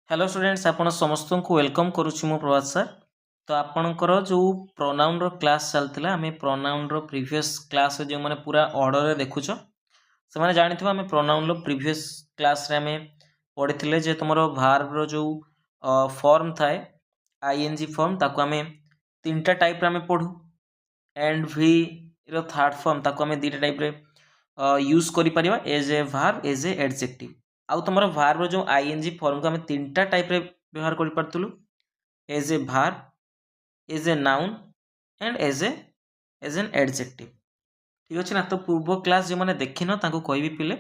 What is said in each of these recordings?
Hello students आपण समस्त को वेलकम करुच्ची मु प्रभात सर। तो आपणकर जो प्रोनाउन रो क्लास चलता आम प्रोनाउन रो प्रीवियस क्लास जो मैंने पूरा ऑर्डर रे देखुच से मैंने जानी आम प्रोनाउन रो प्रीवियस क्लास रे आम पढ़ी जे तुम भार्ब रो जो फॉर्म थाए आईएनजी फॉर्म ताको आम तीन टा टाइप रे आम पढ़ू एंड भी रो थर्ड फॉर्म ताको आम दीटा टाइप रे यूज करि परिबा as a verb as a adjective. आउ तुम भार्ब जो आईएनजी फॉर्म को आम तीन टा टाइप रे व्यवहार कर पार्थुलु as a verb as a noun and as an adjective. ठीक अच्छे ना। तो पूर्व क्लास जो मैंने देखी न तांको कहबी पिले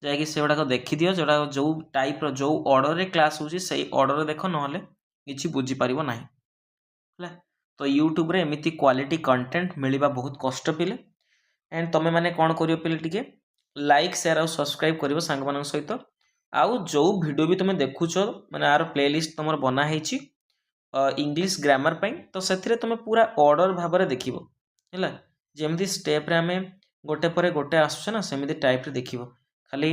जाकि से गुड़ाक देखिदियो जोड़ा जो टाइप रो जो ऑर्डर रे क्लास होची सही ऑर्डर रे देख नहले किछि बुझी पारिबो नाही हला। तो यूट्यूब रे एमिति क्वालिटी कंटेंट मिलिबा बहुत कष्ट पिले एंड तमे माने कोन करियो पिले टिके लाइक शेयर और सब्सक्राइब करिवो सांग मानन सहित आउ जो वीडियो भी तुम देखुच माने आर प्लेलिस्ट तुम बना है इंग्लिश ग्रामर पाई तो से तुम पूरा ऑर्डर भाव में देख है जमी स्टेप रे आम गोटे पर गोटे आसुचे ना सेमती टाइप रे देखियो खाली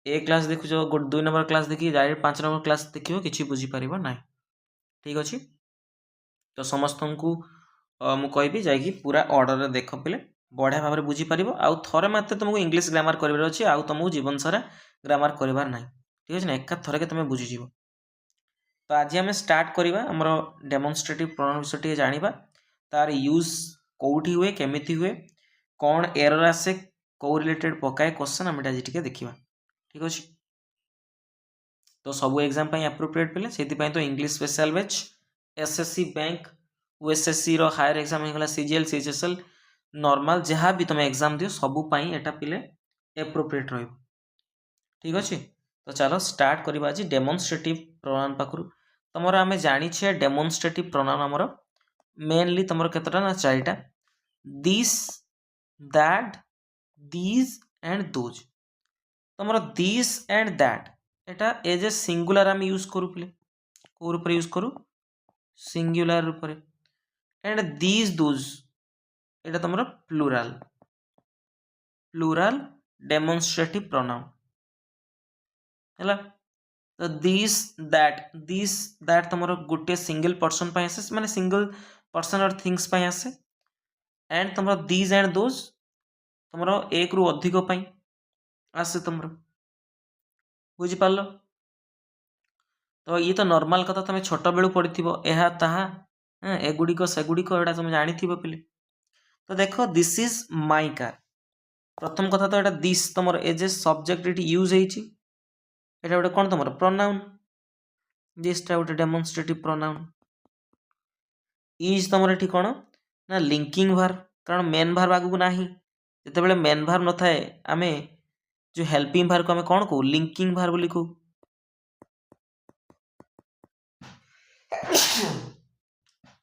ए क्लास देखुच दुई नंबर क्लास देखिए डायरेक्ट 5 नंबर क्लास देखियो किसी बुझीपार ना। ठीक अच्छे। तो समस्त को मु कहबी जाकि पूरा ऑर्डर रे देख पिले बढ़िया भाव में बुझीपार आउ थे मात्र तुमको इंग्लिश ग्रामर कर अच्छे आउ तुमको जीवन सारा ग्रामर करार ना। ठीक अच्छे ना एका थरके तुम बुझीज। तो आज आम स्टार्ट करवा आमर डेमोन्स्ट्रेटिव प्रोनाउन विषय टे जाना तार यूज कौटी हुए केमिति हुए कौन एरर आसे कौ रिलेटेड पकाए क्वेश्चन आम आज टे देखा। ठीक अच्छे। तो सब एग्जाम एप्रोप्रिएट पिले से तो English special batch SSC bank USSC रो हायर एग्जाम होगा सीजीएल सीएचएसएल नॉर्मल जहाँ भी तुम एग्जाम दियो सबूपाई एटा पिले एप्रोप्रिएट रही। ठीक अच्छे। तो चलो स्टार्ट करवा आज डेमोन्स्ट्रेटिव प्रोनाउन पाखु तुम आम जानी डेमोन्स्ट्रेटिव प्रोनाउन आमर मेनली तुम केतटा ना चारिटा this that these and those. तुम this and that Etah as a singular आम यूज करूँ पिले कौ रूप यूज करूँ सिंगुलर रूप एंड दीज दोज एटा तुम प्लूराल प्लूराल डेमोन्स्ट्रेटिव प्रोनाउन है। तो दिस दैट तुम गोटे सिंगल पर्सन आसे माने सिंगल पर्सन और थिंग्स आसे एंड तुम दीज एंड दोज तुम एक रु अधिक आसे तुम बुझिपार। तो ये तो नॉर्मल कथा तुम छोट बेलू पढ़ी यह ताहा एगुड़िक सेगुड़िक एटा तुम जानी पिले। तो देख दिस इज माई कार प्रथम कथा तो यहाँ दिस तुम एज ए सब्जेक्ट ये यूज होती एटा गोटे कौन तुम प्रोनाउन दिसटा गोटे डेमोन्स्ट्रेटिव प्रोनाउन इज तुम ये कौन ना लिंकिंग भार्ब कारण मेन भार्ब आगू ना जिते मेन भार्ब न थाए आम जो हेल्पिंग भार्ब को आम कौन कहू लिंकिंग भार्ब बोली कहू।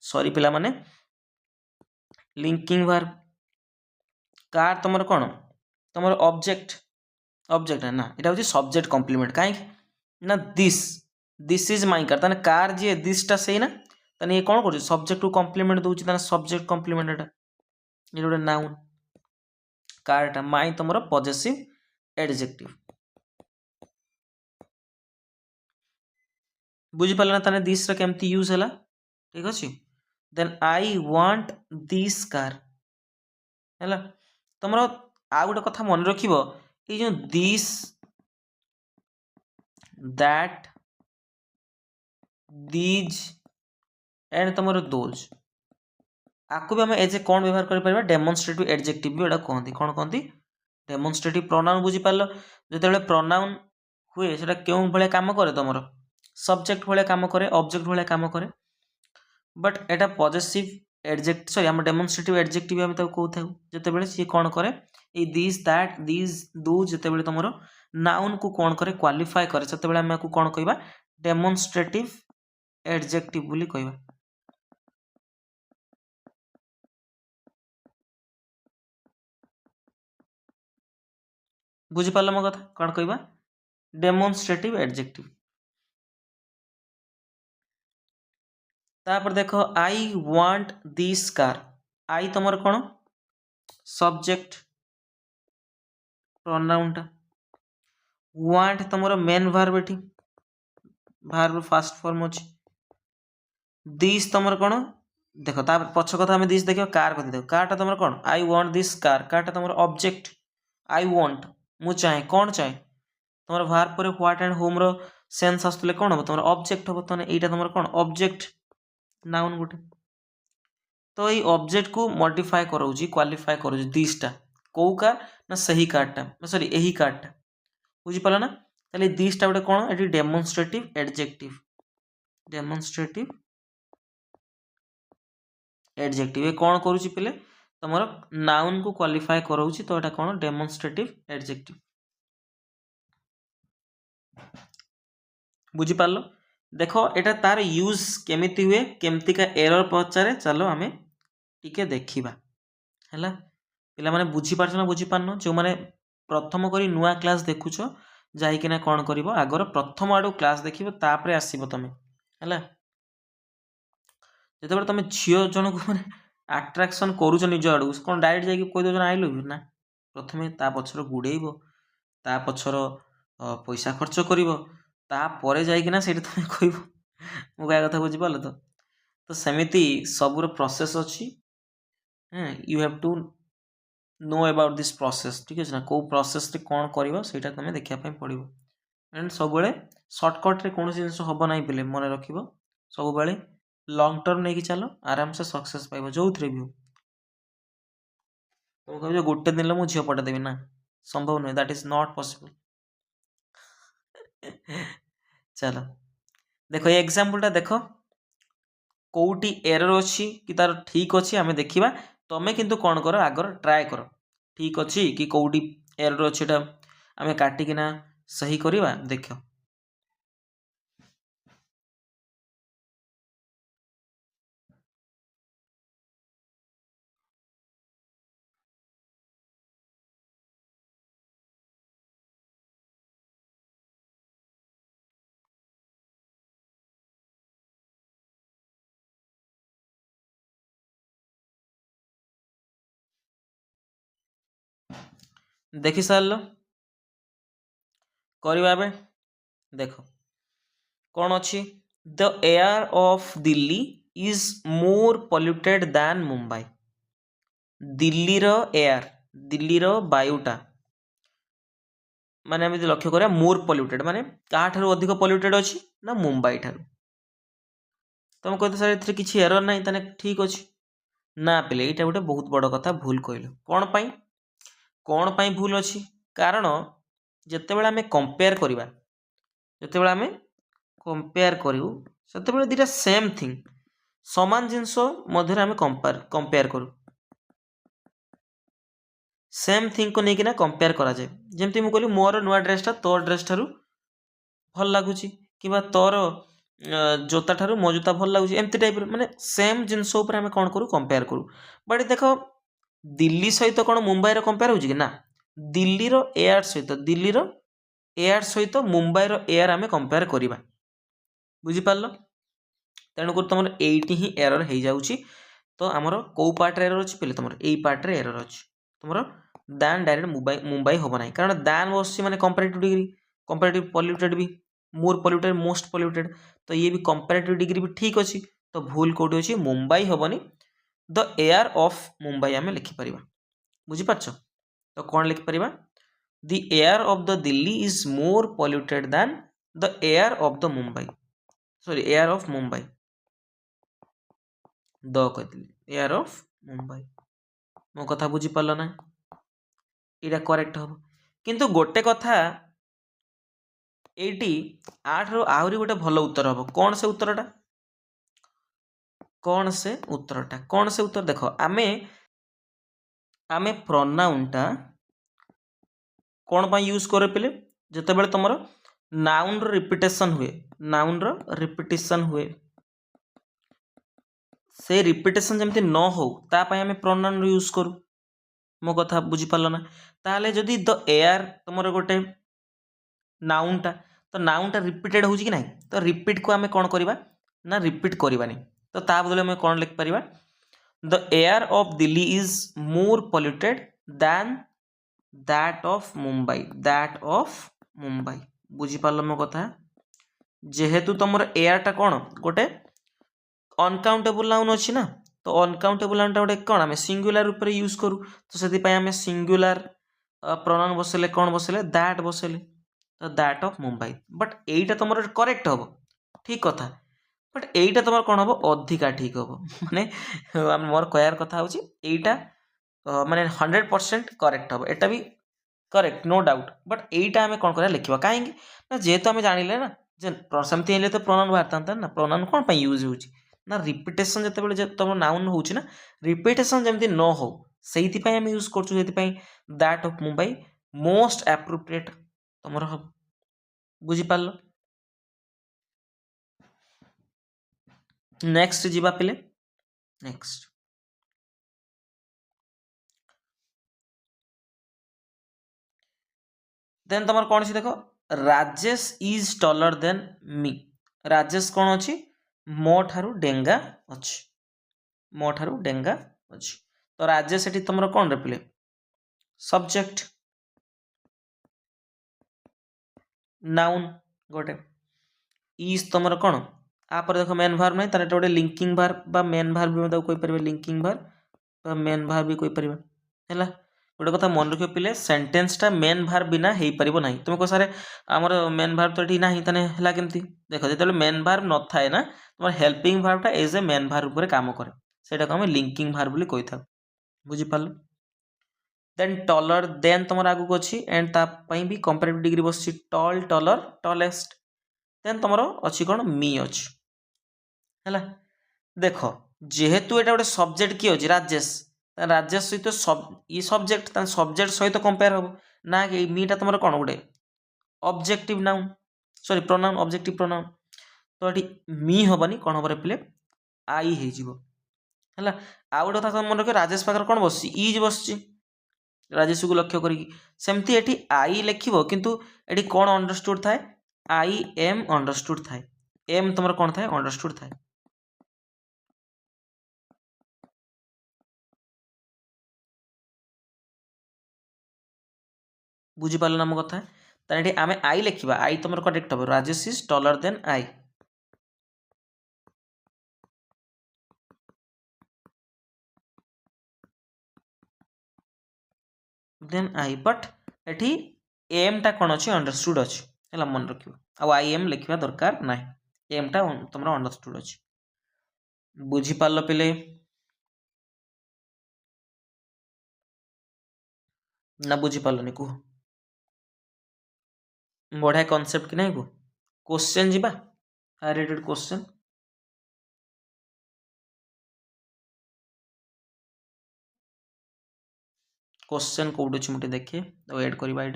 सॉरी पिला माने लिंकिंग भार्ब कार तुम कौन तुम ऑब्जेक्ट ऑब्जेक्ट है ना এটা হচ্ছে सब्जेक्ट कॉम्प्लीमेंट कहीं ना दिस इज माई कार ताने कार जी दिसटा सही ना ताने ये कौन कर सब्जेक्ट को कॉम्प्लीमेंट दूची ताने सब्जेक्ट कॉम्प्लीमेंट एटा ये गोटे नाउन कारटा माई तुम पजेसिव एडजेक्टिव बुझीपार ना ताने दिस केमती यूज है। ठीक अच्छे। Then I want this car है तुम आ गोटे कथा मन रख ये जो दिस दैट दीज एंड तुम दोज आपको भी आम एज ए कौन व्यवहार कर डेमोन्स्ट्रेटिव एडजेक्टिव भी कहते कौन कहते डेमोन्स्ट्रेटिव प्रोनाउन बुझीपार जो प्रोनाउन हुए से क्यों भाया कम करे तुम सब्जेक्ट भाया कम करे ऑब्जेक्ट भाया कम करे बट एटा पॉजिटिव एडजेक्ट सॉरी आम डेमोन्स्ट्रेटिव एडजेक्टिव आम कहूँ जिते सी कौन करे ये दिस दैट दीज दो जिते तुम नाउन को कौन करे क्वालिफाई करे से आम कौन कहवा डेमोन्स्ट्रेटिव एडजेक्टिव बोली कहवा। बुझीपार मो कथा कौन कहवा डेमोन्स्ट्रेटिव एडजेक्टिव। तापर देख आई वांट दिस कार आई तुम कौन सब्जेक्ट प्रोनाउन टा वांट तुम मेन भार्ब एठी भार्ब फास्ट फॉर्म अच्छी दिस तुम कौन देख पछ कथा आम दिस देख कार कथा देख कारटा तुम कौन आई वांट दिस कारटा तुम ऑब्जेक्ट आई वांट मु चाहे कौन चाहे तुम भार्ब पर व्हाट एंड होम रो सेन्स आसुले कौन हम तुम ऑब्जेक्ट हम तो यहाँ तुम कौन ऑब्जेक्ट नाउन गोटे तो ये ऑब्जेक्ट को मॉडिफाई कराऊँ क्वालिफाई कराऊँ दिसटा कौ कार ना सही कार्डटा सॉरी यही कार्डटा बुझीपाल ना ताले दिसटा गोटे कौन ये डेमोन्स्ट्रेटिव एडजेक्टिव डेमोन्स्ट्रेटिव एडजेक्टिव ये कौन करुच्ची पिले तुम नाउन को क्वालिफाई कराऊँ तो यहाँ कौन डेमोन्स्ट्रेटिव एडजेक्टिव बुझीपाल देख एटा तार यूज केमिति हुए केमती का एरर पचारे चलो आमे टिके देखिबा हैला पिला माने बुझी पारछ ना बुझी पारनो जो माने प्रथम करी नुआ क्लास देखुछ जाई किना कोन करिवो आगर प्रथम आडू क्लास देखिबो तापरे आसीबो तमे हैला जते बेले तमे झियो जन को माने अट्रैक्शन करूछ निज आडू कोन डायरेक्ट जाई कोइ दो जन आई लव यू ना प्रथमे ता पछर गुडेइबो ता पछर पैसा खर्च करिवो ता परे जाई किना सेठी तमे कहिबो मु काय कथा बुझी पालो तो सेमिति सबुर प्रोसेस अछि you have to know about this process ठीक है ना को प्रोसेस रे कौन करिवो सेटा तमे देखिया पय पड़िवो एंड सब बेले शॉर्टकट रे कोन जिंस हबो नाही पिले मन रखिबो सब बेले लॉन्ग टर्म नै कि चलो आराम से सक्सेस पाइबो जोथरे भी तुम कहबो गोटे दिन ल मु झियो पटा देबी ना संभव नै दैट इज नॉट पॉसिबल चलो देखो ये एग्जांपल टा देखो कोउटी एरर अछि कि तार ठीक अछि आमे देखिबा तमे किंतु कोन करो आगर ट्राई करो ठीक अच्छी कि कौटी एरर अच्छी आम काटिकिना सही करवा देख देखि सार करवा देख कौन अच्छी the air of Delhi is more polluted than Mumbai Delhi रो एयर दिल्ली रो वायुटा माने लक्ष्य करा मोर पॉल्यूटेड माने क्या अधिक पॉल्यूटेड अच्छी ना मुंबई ठार तुम कहते सर ए किसी एरर ना ताने ठीक अच्छे ना पिले यहाँ गोटे बहुत बड़ कथा भूल कहल कौन पाई भूल अच्छी कारण जितेबाला आम कंपेयर करवा जितेबाला आम कंपेयर करूँ से दुटा सेम थिंग समान जिनस मध्य आम कंपेयर करूँ सेम थिंग को लेकिन कंपेयर करा जाए जमती मुझे कहली मोर नुआ ड्रेसटा तोर ड्रेस ठारू भल लगुच कि तोर जोता ठारू मो जोता भल लगुच एमती टाइप माने सेम जिनस आम कौन करूँ कंपेयर करूँ बट देख दिल्ली सहित कौन मुंबई कंपेयर हो कि ना दिल्ली रो एयर सहित दिल्ली रो एयर सहित मुंबई रो एयर आम कंपेयर करवा बुझीपार तेणुक तुम ये ही एरर हो जाऊँगी तो आमर कौ पार्ट एरर अच्छी पे तुम यही पार्ट एरर अच्छी तुम दैन डायरेक्ट मुंबई हम ना कारण दैन बस माने कंपेरेटिव डिग्री कंपेरेटिव पॉल्यूटेड भी मोर पॉल्यूटेड मोस्ट पॉल्यूटेड तो ये भी कंपेरेटिव डिग्री भी ठीक अच्छी तो भूल कौटी अच्छी मुंबई हेनी द एयर ऑफ मुंबई आम लिखिपर बुझीपार तो कौन लिखिपर the air of the Delhi is more polluted than the air of the Mumbai sorry air of Mumbai the कहती एयर ऑफ मुंबई मो कथा बुझीपार ना यहाँ करेक्ट हम किंतु गोटे कथा ये आहरी गोटे भल उत्तर हम कौन से उत्तरटा कौन से उत्तर देख आमे आमे प्रोनाउनटा कौन पाई यूज करे पे जिते बड़े तुम नाउन रो रिपिटेशन हुए से रिपिटेशन जमती न हो तापाई आमे प्रोनाउन यूज करूँ मो कथा बुझीपार ना ताले जदि द एयर तुम गोटे नाउनटा तो नाउनटा रिपीटेड हो कि ना तो रिपीट को आम कौन करवा ना रिपीट करवानी तो ता बदले आम कौन लिखिपर the air of Delhi is more polluted than that of Mumbai बुझीपार मो कथा जेहेतु तुम एयरटा कौन गोटे अनकाउंटेबल नाउन अच्छी ना, तो अनकाउंटेबल नाउन गोटे कौन आम सिंगुलर रूप यूज करूँ, तो से आम सिंगुलर प्रोनाउन बसले कौन बसले दैट बसले, तो दैट ऑफ मुंबई। बट एटा तुम करेक्ट हम ठीक कथा, बट एटा तुम कौन हम अधिका ठीक हम माने मोर कहर कथा होटा माने 100% करेक्ट हम, एटा भी करेक्ट नो डाउट। बट एटा आम कौन करा लिखा कहीं जेहेतु आम जानिले ना जे सेमती हेल्ले तो प्रोनाउन बाहर था ना, प्रोनाउन कौन यूज हो ना रिपिटेसन जो तुम नाउन हो रिपिटेसन जमी न हो से आम यूज कर that of Mumbai most appropriate तुम हम बुझीपार। नेक्स्ट जीवा पिले नेक्स्ट देन तुम कौन सी देख Rajesh is taller than me, Rajesh कौन अच्छी मो ठारू डेंगा अच्छी, मो ठारू डेंगा अच्छी, तो राजेश एटी तुम कौन रे पिले सब्जेक्ट नाउन गोटे इज तुम कौन आपर देख मेन भार्ब नहीं तार गोटे लिंकिंग भार्ब बा मेन भार्ब भी कोई पारे लिंकिंग भार्ब बा मेन भार्ब भी कोई पारे है गोटे कथा मन रख पिले सेंटेंसटा मेन भार्ब बिना हो पार ना, तुम कह सारे आमर मेन भार्ब तो ये ना है केमती देख जो मेन भार्ब न थाए ना तुम हेल्पिंग भार्बटा एज ए मेन भार्ब उपर काम करे से आम लिंकिंग भार्ब बोली कही था बुझीपार। देन टलर देन तुम आगू अच्छी एंड तापाई भी कंपेरेटिव डिग्री बस टल टलर टलेस्ट, देन तुम अच्छी कौन मी अच्छी है देख जेहेतु एटा गोटे सब्जेक्ट किए अच्छे राजेश, राजेश सहित ये सब्जेक्ट सब्जेक्ट सहित कंपेयर हम ना कि मीटा तुम कौन गोटे objective noun sorry pronoun objective pronoun, तो ये मी हेनी कौन हम पिले आई हो आउ गोटे कथा मन रख राजेश पाखे कौन बस इज बस राजेश को लक्ष्य करमती ये आई लिख किंतु ये कौन अंडरस्टूड थाए आई एम अंडरस्टूड थाए, एम तुम कौन थाए अंडरस्टूड थाए बुझीपार ना मो कथा ताले आम आई लिखा आई तुम करेक्ट हम Rajesh is taller than I, then I but एटी एम टा कौन अच्छी अंडरस्टूड अच्छी है मन रख आई एम लिखा दरकार ना एम टा तुम अंडरस्टूड अच्छी बुझीपार पिले ना बुझीपारे कह बढ़िया कनसेप्ट कि नहीं को क्वेश्चन जीवा high rated question question Kaut अच्छी मुझे देखे तो एड करवा ये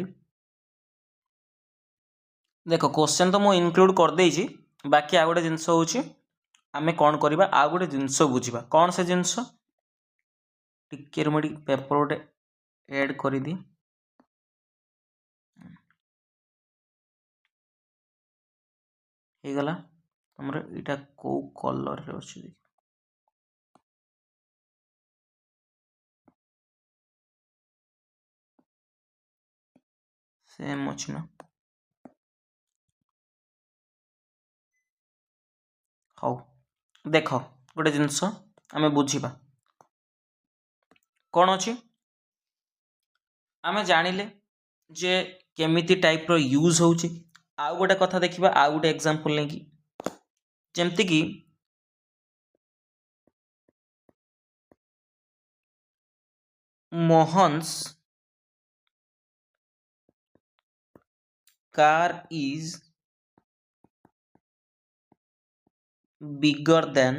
देख क्वेश्चन तो मुझे इनक्लूड कर देछि, बाकी आ गोटे जिनस हूँ आम कौन करवा आ गोटे जिनस बुझा कौन से जिनस टिके मुझे पेपर गोटे एड कर दी गला तुम यहाँ कौ कलर रे अच्छे सेम अच्छी ना हौ देख गोटे जिनस आम बुझा कौन अच्छी आम जानिले जे केमिति टाइप रो यूज होउची आउ गोटे कथा देखिबा आउ गोटे एग्जांपल नै कि जेमति कि Mohan's car is bigger than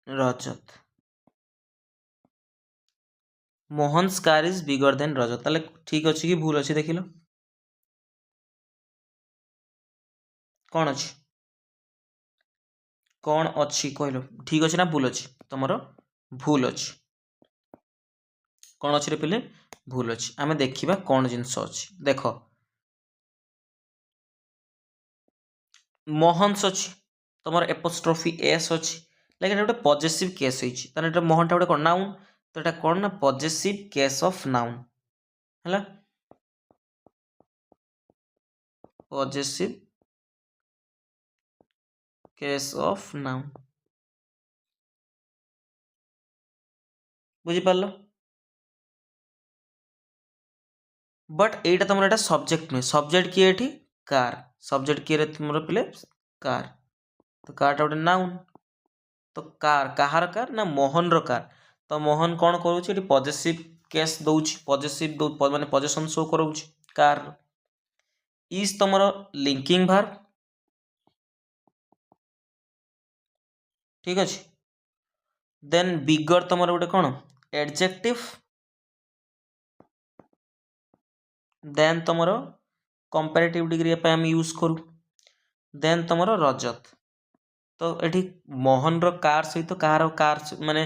Rajat, Mohan's car is bigger than Rajat ताले ठीक अच्छी कि भूल अच्छी देखिल कौन अच्छी कौन अच्छी कहल ठीक अच्छे ना भूल अच्छी तुम भूल अच्छी कौन अच्छी रे पिले भूल अच्छी आम देखा कौन जिनस अच्छी देख मोहन्स अच्छी तुम एपोस्ट्रोफी एस अच्छी लेकिन गोटे पजेसिव केस होता मोहनटा गोटे कौन नाउन तो यहाँ कौन ना पजेसिव केस ऑफ नाउन है possessive case of noun बुझीपार बट एटा तुम एटा सब्जेक्ट नुहे सब्जेक्ट किए एठी कार सब्जेक्ट किए तुम पिले कार तो कारटा गोटे नाउन तो कार कहार कार ना मोहन रो कार तो मोहन कौन करूची एठी पॉजिटिव केस दउची पॉजिटिव दो माने पोजीशन शो करूची कार इज तुमरो लिंकिंग वर्ब ठीक अछि देन बिगर तुमरो गोटे कौन एडजेक्टिव देन तुमरो कंपैरेटिव डिग्री पे हम यूज करू देन तुमरो रजत तो एठी मोहन रो कार सहित कहार कार माने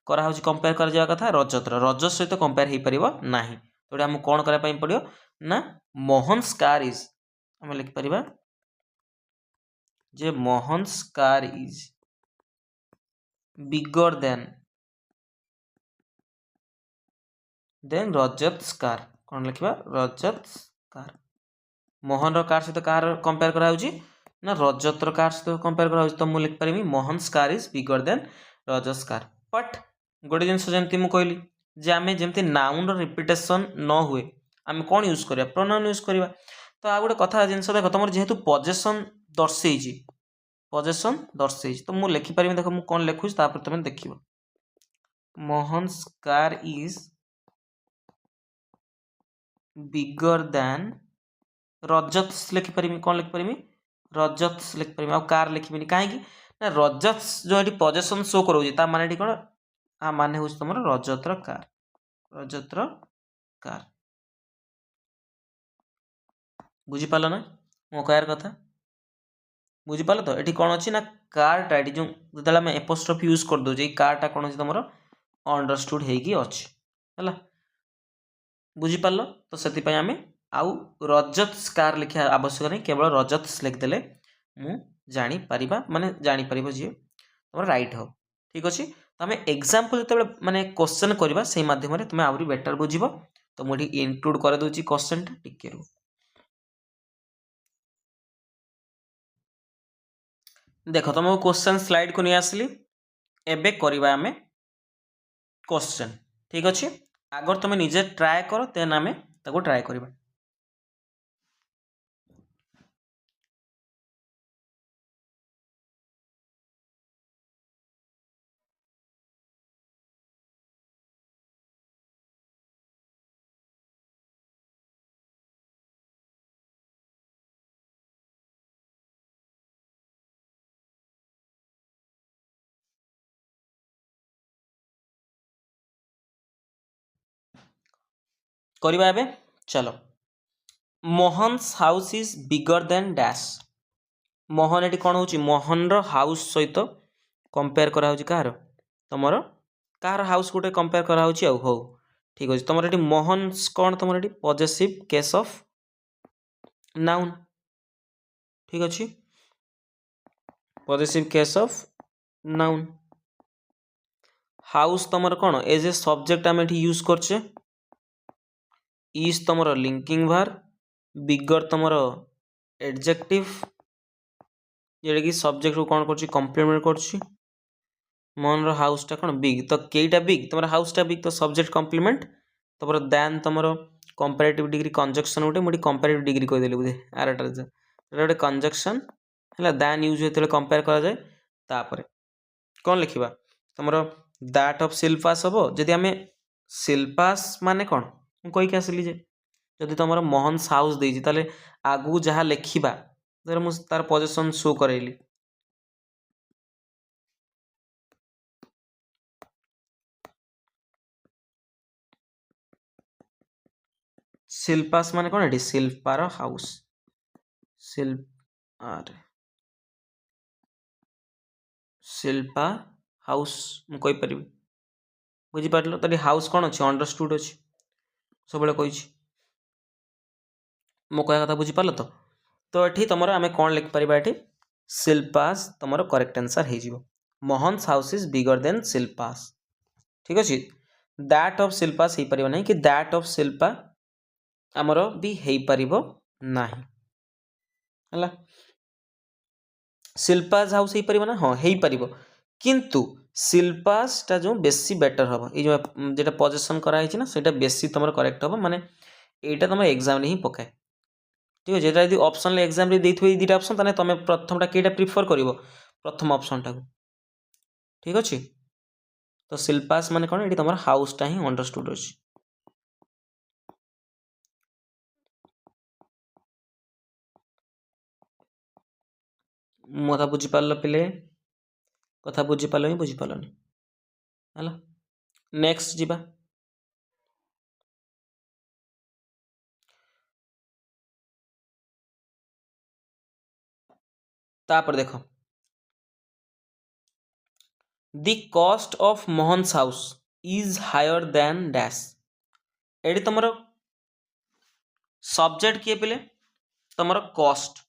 करा होची कंपेयर कर जावा कथा रजत सहित कंपेयर हे परिबो नाही तो हम कोन करा पई पड़ियो ना मोहन्स कार इज हम लिख परिबा जे Mohan's car is bigger than Rajat car कौन लिखा रजत कार मोहन कार सहित कार कंपेयर करा ना रजत कार सहित कंपेयर करा तो मुझे लिखिपारि Mohan car is bigger than Rajat car but गोटे जिन जमी मुझे कहली जे आम जमी नाउन रिपिटेसन न हुए आम कौन यूज करिया प्रोनाउन यूज करिया तो आ गोटे कथा जिन देख तुम जेहेतु पजेसन दर्शे तो मुझे लिखिपारि देख मुझे कौन लिखुच तुम देख Mohan car is bigger than Rajat लिखिपारि कौन लिखिपारि रजत लिखिपारि आ कार लिखिबिनी कहीं ना रजत जो ये पजेसन शो करा माने कौन आ माने हूँ तुम रजतर कार बुझीपाल ना मो कहर कथा बुझीपाल तो ये कौन अच्छी ना कारटा ये जो जो एपोस्ट्रोफ यूज कर दे कारटा कौन तुम अंडरस्टूड होगी बुझीपाल तो से आम आउ रजत कार लिखा आवश्यक नहीं केवल रजत लिखिदेले मु जापर माने जापर जी तुम राइट हो ठीक अच्छे तो आम एग्जाम्पल जो माने क्वेश्चन करवा से मध्यम तुम आहरी बेटर बुझ तो मुझे इनक्लूड कर दूसरी क्वेश्चन टिके देख तुम क्वेश्चन स्लाइड को नहीं आसली एबे करवा आम क्वेश्चन ठीक अच्छे अगर तुम निजे ट्राए कर देन आम ट्राए करवा करवा एबे चलो Mohan's house is bigger then dash Mohan ये कौन हो मोहन हाउस सहित कंपेयर करा कहार तुम कहार हाउस गोटे कंपेयर करा हो ठीक अच्छे तुम ये मोहन कौन तुम ये पजेसिव केस ऑफ नाउन ठीक अच्छे possessive case of noun house तुम कौन एज ए सब्जेक्ट आम यूज करछे इज तुम लिंकिंग वर्ब बिगर तुम एडजेक्टिव जेटा कि सब्जेक्ट को कौन कर कम्प्लीमेंट कर मोहन हाउसटा कौन बिग तो कईटा बिग तुम हाउसटा बिग तो सब्जेक्ट कम्प्लीमेंट तुम दैन तुम कंपैरेटिव डिग्री कंजक्शन गोटे मुझे कंपैरेटिव डिग्री कहीदेली बोधे आरटा गोटे कंजक्शन है दैन यूज होते कंपेयर करा जाए तापर कौन लिखा तुम दैट ऑफ शिल्पास हम जदि आम शिल्पास माने कौन मुझे आसली जे जदि तुम मोहन हाउस देती आगू जहाँ लिखा मुझे तार पोजीशन शो करैली शिल्पास माने कौन ये शिल्पार हाउस शिल्पा हाउस मुझे बुझीपार तो हाउस कौन अच्छे अंडरस्टूड अच्छे सब कही मो कह कथा बुझीपार तो ये तुम आम कौन लिखिपर ये शिल्पास तुम करेक्ट आंसर हो Mohan house is bigger then Shilpa's ठीक अच्छे दैट ऑफ शिल्पास हो पार ना कि दैट ऑफ शिल्पा आमर भी हो पार ना है शिल्पाज हाउस हो पार ना हाँ हो पार किंतु शिल्पासटा जो बेसी बेटर हम ये जो पजेसन कराई ना से बेसी तुम करेक्ट हम माने यहाँ तुम एग्जाम ही पकाए ठीक है यदि ऑप्शन एग्जाम रे देइथो दुटा ऑप्शन ताने तुम प्रथमटा केटा प्रिफर करिवो प्रथम ऑप्शनटा को ठीक अच्छे तो शिल्पास माने कौन ये तुम हाउसटा ही अंडरस्टूड अच्छे कथा बुझीपार पिले कथा बुझीपार ही बुझीपारनी है नेक्स्ट जीवा तापर देख the cost of Mohan's house is higher than dash एडी तुम सब्जेक्ट किए पिले तुम कॉस्ट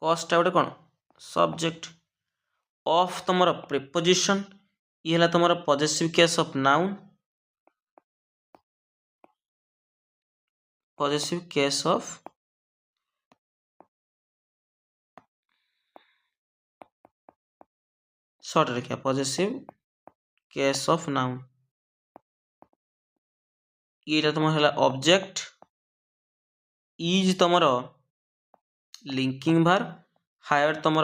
कॉस्ट गोटे कौन सब्जेक्ट ऑफ तुम प्रिपोजिशन ये है तुम possessive case of noun possessive case of short रखिए पजेसिव केस ऑफ नाउन ये तुम है ऑब्जेक्ट इज तुम लिंकिंग भार हायर तुम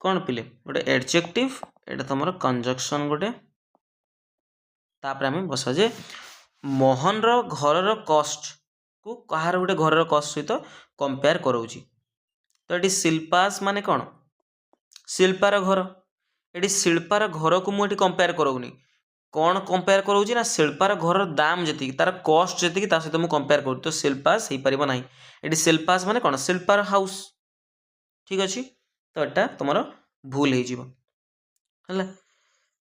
कौन पिले गोटे एडजेक्टिव एटा तुम कंजक्शन गोटे तापर आम बसा जे मोहन घर कॉस्ट को कहार गोटे घर कॉस्ट सहित कंपेयर कराऊँगी तो ये शिल्पास माने कौन शिल्पार घर ये शिल्पार घर को मुझे कंपेयर कराऊनी कौन कंपेयर कराऊँगी ना शिल्पार घर दाम जी तार कॉस्ट जी सहित मुझे कंपेयर करूँ तो शिल्पास हो पार ना ये शिल्पास माने कौन शिल्पार हाउस ठीक अच्छे तो यहाँ तुम भूल है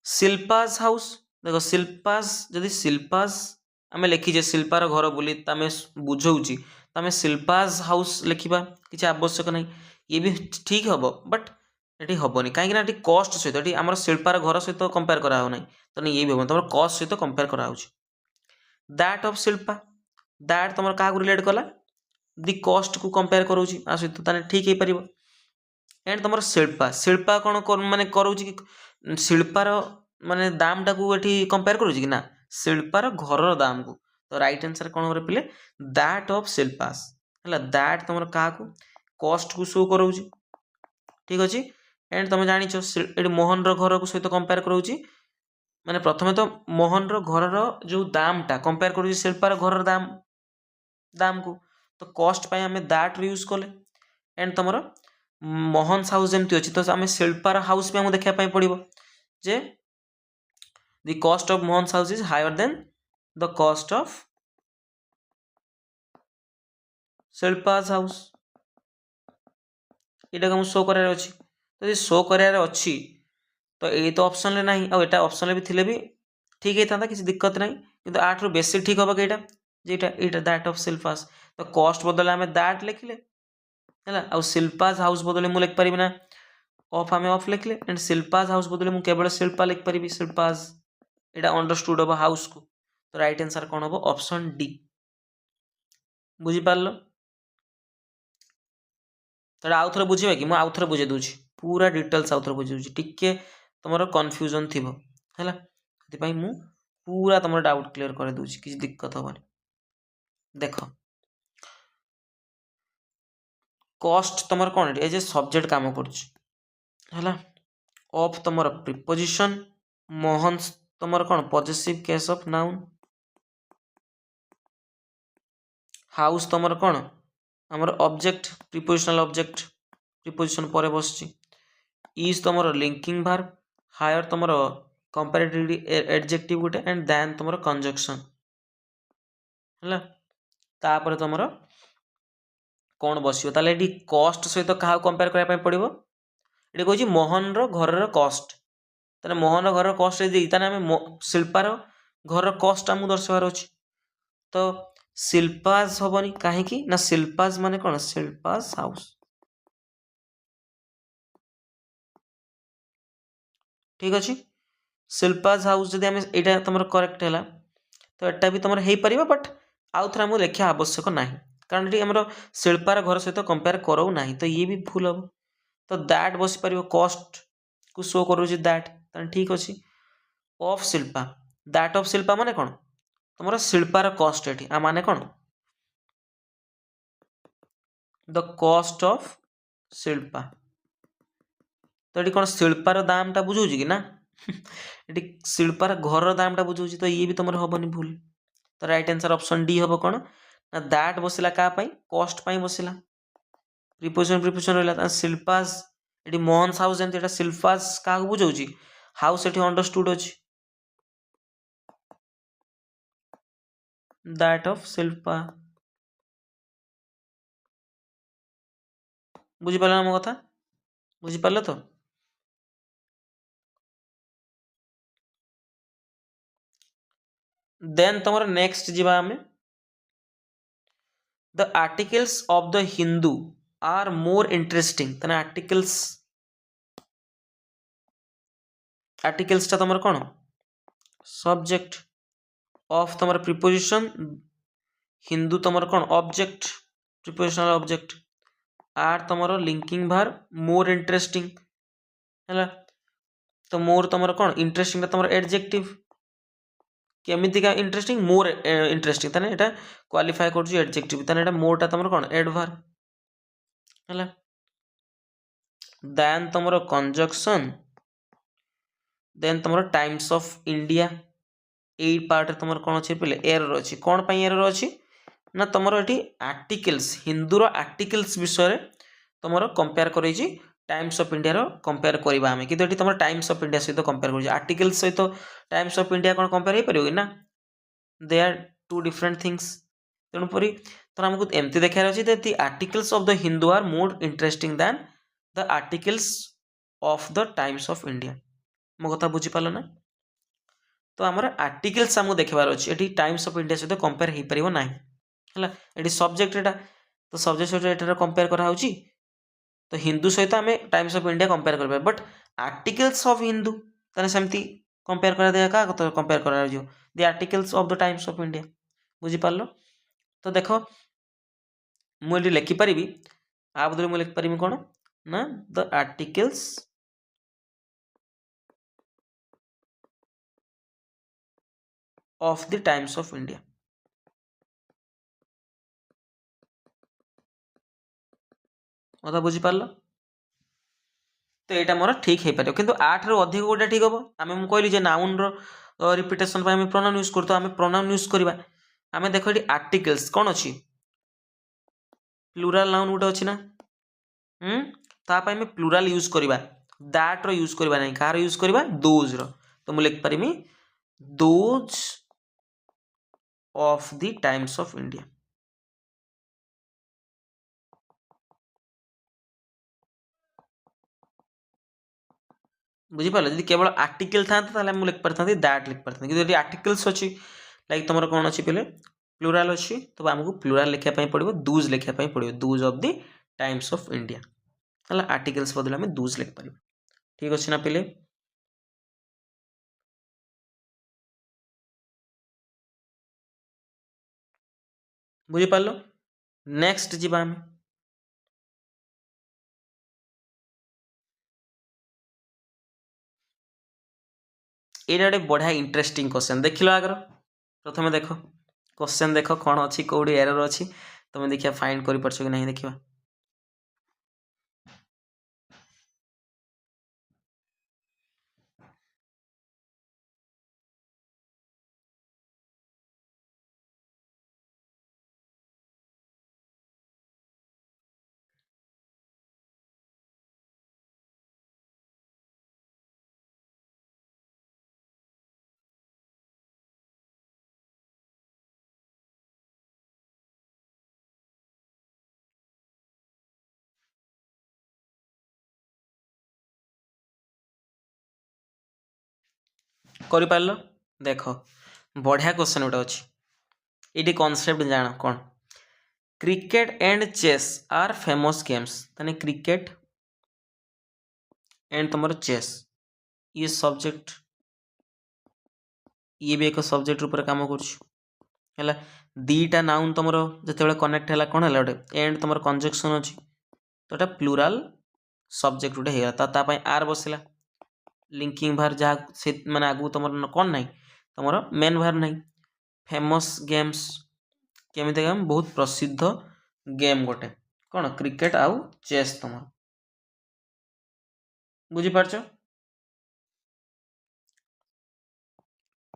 शिल्पास हाउस देख शिल्पास जदि शिल्पास आम लिखीजे शिल्पार घर बोली आम बुझाऊँ तो आम शिल्पास हाउस लिखा किसी आवश्यक नहीं ये भी ठीक हम बट ये हेनी कहीं कस्ट सहित ये आम शिल्पार घर सहित कंपेयर कराऊना तो ये भी हम तुम कस्ट सहित कंपेयर कराऊँ दैट ऑफ शिल्पा दैट तुम क्या रिलेट कला दि कस्ट को कंपेयर कराऊँ आ सहित ताने ठीक हो पार एंड तुम शिल्पा शिल्पा कौन माने कराऊँ कि शिल्पार माने दामटा को ये कंपेयर करूँ कि ना शिल्पार घर दाम को तो राइट आंसर कौन हो पिले दैट ऑफ शिल्पास है दैट तुम क्या कस्ट को शो कराऊँ ठीक अच्छे एंड तुम जान ये मोहन घर को सहित कंपेयर कराऊँ माने प्रथमे तो मोहन घर जो दामटा कंपेयर करूँ शिल्पार घर दाम दाम को तो कस्ट आम दैट यूज कले एंड तुम मोहन हाउस जमी अच्छी तो आम शिल्पार हाउस भी आमको देखापी पड़ो जे the cost of Mohan house is higher than the cost of Shilpa's house यहाँ शो करार अच्छी तो शो करार अच्छी तो ये तो ऑप्शन ले नहीं आ एटा ऑप्शन भी थिले भी ठीक होता किसी दिक्कत नहीं किंतु आठ रु बेसी ठीक हम कि जेटा यहाँ दैट ऑफ शिल्पास तो कस्ट बदले आम दैट लिखले है आ शिल्पास हाउस बदले मुझे लिखिपारि ना ऑफ आम ऑफ लिखले एंड शिल्पास हाउस बदले मुझे केवल शिल्पा लिखिपारि शिल्पास यहाँ अंडरस्टूड हम हाउस को तो राइट आंसर कौन हम ऑप्शन डी बुझीपार तो आउ थे बुझे कि मुझे आउ थे बुझे दूसरी पूरा डिटेल्स आउ थे बुझे टिके तुम कन्फ्यूजन थी है मु पूरा तुम डाउट क्लीयर कर दूसरी किसी दिक्कत हेनी देख कस्ट तुम कौन एज ए सब्जेक्ट काम कर ऑफ तुम प्रिपोजिशन मोहन तुम कौन possessive case of noun house तुम कौन आमर ऑब्जेक्ट प्रिपोजिशनल ऑब्जेक्ट प्रिपोजिशन पर बस इज तुम लिंकिंग भार्ब हायर तुम कंपैरेटिव एडजेक्टिव गोटे एंड देन तुम कंजक्शन है तापर तुम कौन बस ये कस्ट सहित क्या कंपेयर करने पड़ो ये कह मोहन घर कस्ट तेरे मोहन घर कस्ट आम शिल्पार घर कस्ट आमको दर्शार अच्छे तो शिल्पास हेनी कहीं ना शिल्पास माने कौन शिल्पास हाउस ठीक अच्छे शिल्पास हाउस जब आम यहाँ तुम करेक्ट है तो यहाँ भी तुम हो पार बट आउ थे आमको लिखा आवश्यक ना कारण ये आमर शिल्पार घर सहित कंपेयर करो ना, तो ये भी भूल हम। तो दैट बस पार कस्ट को शो करूँ दैट, ठीक अच्छे। Of Shilpa, that of Shilpa माने कौन, तुम शिल्पार कस्ट ये माने कौन, द कस्ट ऑफ शिल्पा। तो ये कौन शिल्पार दाम टा बुझाऊँ कि ना ये शिल्पार घर दाम टा बुझाऊँ, तो ये भी तुम हेनी भूल। तो राइट आंसर ऑप्शन डी हम कौन ना, दैट बसला क्या कस्ट बसला, प्रिपोजिशन प्रिपोजिशन रहा शिल्पास ये मोहन्स हाउस जमी शिल्पास क्या बुझाऊँ, हाउस ये अंडरस्टूड अच्छी, दैट ऑफ शिल्पा। बुझीपार ना मो कथा, बुझीपार तो। देन तुम नेक्स्ट जीवा आमे, the articles of the Hindu are more interesting. तने आर्टिकल्स टा तुम कौन सब्जेक्ट, ऑफ तुम प्रिपोजिशन, हिंदू तुम कौन ऑब्जेक्ट, प्रिपोजिशनल ऑब्जेक्ट, आर तुम लिंकिंग भार, मोर इंटरेस्टिंग है। तो मोर तुम कौन इंटरेस्टिंग तुम एडजेक्टिव, केमिति का इंटरेस्टिंग, मोर इंटरेस्टिंग ताने एटा क्वालिफाई कर एडजेक्टिव, ताने एटा मोरटा तुम कौन एडभार है। देन तुम कंजक्शन, देन तुम टाइम्स ऑफ इंडिया, यही पार्ट तुम कौन अच्छे पे एरर अच्छी, कौन पर एरर अच्छी ना, तुम ये आर्टिकल्स हिंदूर आर्टिकल्स विषय तुम कंपेयर कर टाइम्स ऑफ इंडिया कंपेयर करवा आम, कि तुम टाइम्स ऑफ इंडिया सहित कंपेयर कर आर्टिकल्स सहित टाइम्स ऑफ इंडिया कौन कंपेयर हो पार ना, they are two different things. तेणुपरी तो आमको एमती देखार अच्छे the articles of the Hindu are more interesting than the articles of the Times of India. मो कथा बुझीपाल ना। तो आमर आर्टिकल्स आमको देखार अच्छे, ये टाइम्स ऑफ इंडिया सहित कंपेयर हो पार ना है, ये सब्जेक्ट एटा, तो सब्जेक्ट सहित एटार कंपेयर कराऊँगी, तो हिंदू सहित आम टाइम्स ऑफ इंडिया कंपेयर कर, बट आर्टिकल्स ऑफ हिंदू ताने सेमती कंपेयर करा दिया क्या कंपेयर करा the articles of the Times of India. बुझीपार। तो देख मुझे लिखिपारि आ बदले मुझे लिखिपारि कौन ना, the articles of the Times of India. कथा बुझीपार। तो यहाँ मोर ठीक हो पार, कि 8 रु अधिक गोटे ठीक हम। आम कहली नाउन रिपिटेशन प्रोनाउन यूज कर, तो आम प्रोनाउन यूज करवा। आम देख ये आर्टिकल्स कौन अच्छी, प्लूराल नाउन गोटे अच्छी ना, ताप आम प्लूराल यूज करवा, दैट रो यूज करवा नहीं, कार यूज करवा दोज रो। तो मुझे लिखिपारि those of the Times of India. बुझीपार, जब केवल आर्टिकल था मुझे लिख पारि दैट लिख पारि, कि आर्टिकल्स अच्छी लाइक तुम कौन अच्छी पे प्लूराल अच्छी, तो आमको प्लूराल लिखापी पड़ो, दूज लिखापी पड़ो, Dooj of the Times of India है। आर्टिकल्स बदले आम दूज लिख पार। ठीक अच्छे ना पे, बुझीपार। नेक्स्ट जीवा आम, ये गोटे बढ़िया इंटरेस्टिंग क्वेश्चन देख लो आगर। प्रथम देख क्वेश्चन देख कौन अच्छी कौटी एरर अच्छी, तुम देखिए फाइंड कर पार्छ कि नहीं देखा। कर पार देख बढ़िया क्वेश्चन गोटे अच्छी, ये कॉन्सेप्ट जान कौन, cricket and chess are famous games, ताने क्रिकेट एंड तुम चेस ये सब्जेक्ट, ये भी एक सब्जेक्ट रूप काम कर दीटा नाउन तुम जो कनेक्ट है कौन है गोटे एंड तुम कंजक्शन अच्छी तो ये प्लूराल सब्जेक्ट गोटे होगा आर बसला लिंकिंग भार जहाँ से माने आगू तुम कौन ना तुम मेन भार ना फेमस गेम्स केमी गेम बहुत प्रसिद्ध गेम गोटे कौन क्रिकेट आउ चेस तुम बुझीपार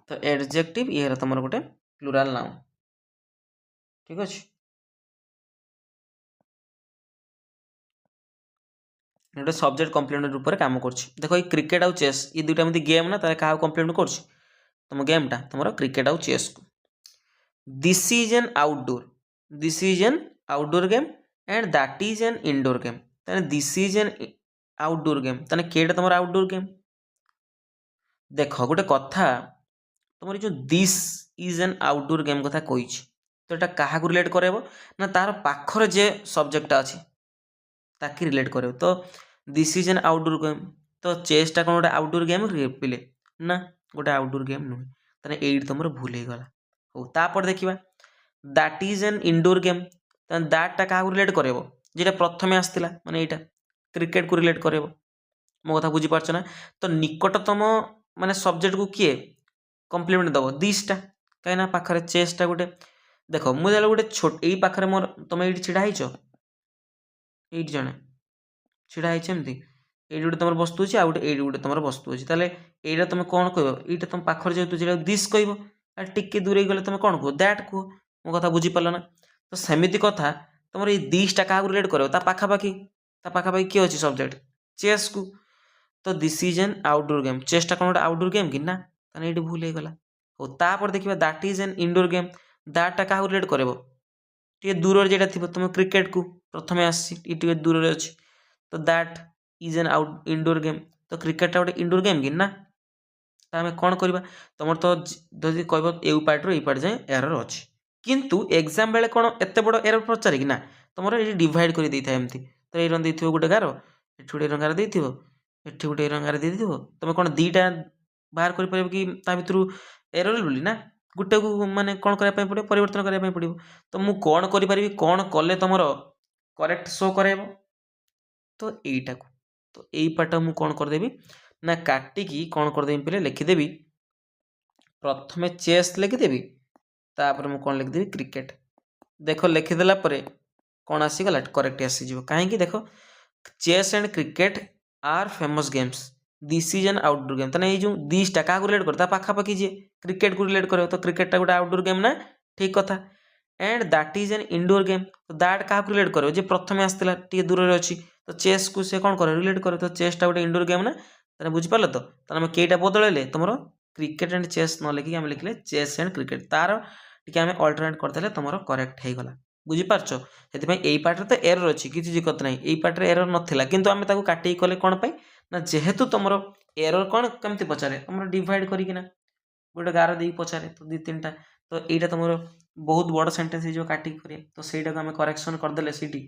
तो एडजेक्टिव ये तुम गोटे प्लूराल नाउन ठीक अच्छे गोटे सब्जेक्ट कम्प्लीमेंट रूप में काम कर देखो ये क्रिकेट आउ चेस ये दुटा एमती गेम ना ताले क्या कम्प्लीमेंट कर तुम गेमटा तुम क्रिकेट आउ चेस को this is an outdoor game and that is an indoor game ताने this is an outdoor game ताने केटा तुम आउटडोर गेम देख गोटे कथा तुम जो this is an outdoor game कथा कही तो यहाँ क्या रिलेट करेब ना तार पाखर जे सब्जेक्टा अच्छी ताकि रिलेट करे तो this is an outdoor game तो चेसटा कौन गोटे आउटडोर गेम पिले ना गोटे आउटडोर गेम नुहे ताने एट तुम भूल हो गला हो तापर देखा that is an indoor game दैटा क्या रिलेट करे जेटा प्रथम आसला माने यहाँ क्रिकेट को रिलेट करे मो कथा बुझीपार ना तो निकटतम माने सब्जेक्ट को किए कम्प्लीमेंट दब दिसटा कहीं पाखे चेसटा गोटे देख मुझे गोटे छोट यही पाखे मोर तुम ये छिड़ा ये जड़े छिड़ा एमती ये गोटे तुम वस्तु अच्छी आउटे ये गोटे तुम वस्तु अच्छी ताले यहाँ तुम कौन कह ये तुम पाखर जेहतु दिस कह टिके दूरे गले तुम कौन कह दैट कह मो कथा बुझीपार ना तो सेमती कथा तुम ये दिसटा क्या रिलेट कर पाखापाखि किए अच्छी सब्जेक्ट चेस को तो this is an outdoor game चेसटा कौन गोटे आउटडोर गेम कि ना ये भूल हो गला हो तापर देखा that is an indoor game दैटा क्या रिलेट कर दूर जेटा थी तुम क्रिकेट को प्रथम आसी दूर अच्छी तो that is N out indoor game तो क्रिकेटा गोटे इनडोर गेम कि ना तो आम कौन करवा तुम तो जब कह यू पार्ट पार्ट जाए एरर अच्छी किंतु एग्जाम बेले कौन एत बड़ एरर पचारे कि ना तुम ये डिवाइड कर दे था एमती तो ये रंग दे गोटे गार ये गोटे रंगार दे एठी गोटे रंगार दे तुम कौन दीटा बाहर कर कि भर एरर बोली ना गोटे को माने कौन करने पड़ो परिवर्तन करने पड़ो तो मुझे कौन करी कौन कले तुम करेक्ट शो कराइब तो यहीटा को तो यही पार्ट मुझे कौन करदेवी ना काटिकी कौन करदेवी पे लिखिदेवी प्रथमे चेस लिखिदेवी तापर मुझे कौन लिखिदेवी क्रिकेट देख लिखिदेला कौन आसीगला करेक्ट आसीज कहीं देख chess and cricket are famous games this is an outdoor game ताने जो दिसटा क्या रिलेट करता पाखापाखि जी क्रिकेट को रिलेट करे तो क्रिकेटा गोटे आउटडोर गेम ना ठीक कथा and that is an indoor game तो दैट क्या रिलेट करे जे प्रथम आसला टी दूर अच्छी तो चेस को से कौन करे रिलेट करे तो चेसटा गोटे इनडोर गेम ना ताने बुझीपार तो आम कईटा बदलैले तुम क्रिकेट एंड चेस न लिखिक आम लिखले चेस एंड क्रिकेट तार टी आम अल्टरनेट करदे तुम करेक्ट हो गला बुझीपार से यही पार्ट तो एरर अच्छी किसी दिक्कत ना यही पार्ट एरर नाला किंतु आम काटिक कले कौन पाई ना जेहेतु तुम एरर कौन कमती पचारे तुम डिवाइड करना गोटे गार दे पचारे तो दी तीन टा तो यहाँ तुम बहुत बड़ सेन्टेन्स हो काटिक कर तो सहीटा को आम करेक्शन करदे सीटी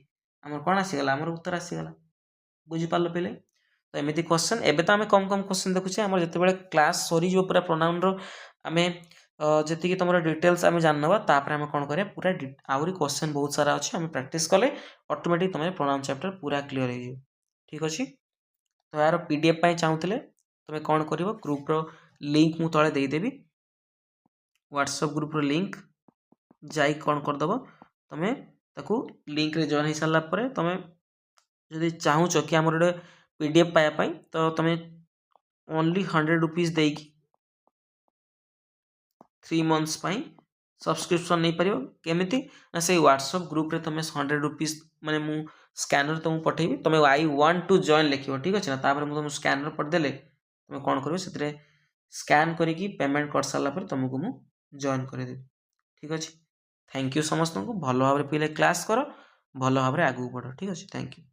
आम कौन आसीगला आम उत्तर आसीगला बुझीपार पे तो एमती क्वेश्चन एवं तो आम कम कम क्वेश्चन देखुचे आम जो क्लास सरीज पूरा प्रोनाउन आम जी तुम डिटेल्स आम जानवा तापर आम कौन करें पूरा आहरी क्वेश्चन बहुत सारा अच्छे आम प्रैक्टिस कले ऑटोमेटिक तुम प्रोनाउन चैप्टर पूरा क्लीयर हो ठीक अच्छे तो यार पीडीएफ चाहूले तुम कौन कर ग्रुप्र लिंक मु तले देदेवी व्हाट्सएप ग्रुप्र लिंक जाई कौन करदेव तुम ताकू लिंक रे जॉइन हो सारापर तुम जदि चाहूच कि आम गोटे पीडीएफ पाइबापी तो तुम ओनली 100 रुपीज देकी 3 मंथ्स सब्सक्रिप्शन नहीं पार केमी ना से व्हाट्सएप ग्रुप रे तुम 100 रुपीज माने मु स्कैनर तुमको पठेबी तुम आई वांट टू जॉइन लिख ठीक अच्छे ना तापर मुझे स्कैनर पठदेले तुम कौन कर स्कैन करी पेमेंट कर सारापर तुमको मु जॉइन करदेवी ठीक अच्छे थैंक यू समस्त को भल भाव पे क्लास कर भल भाव आगू बढ़ ठीक अच्छे थैंक यू।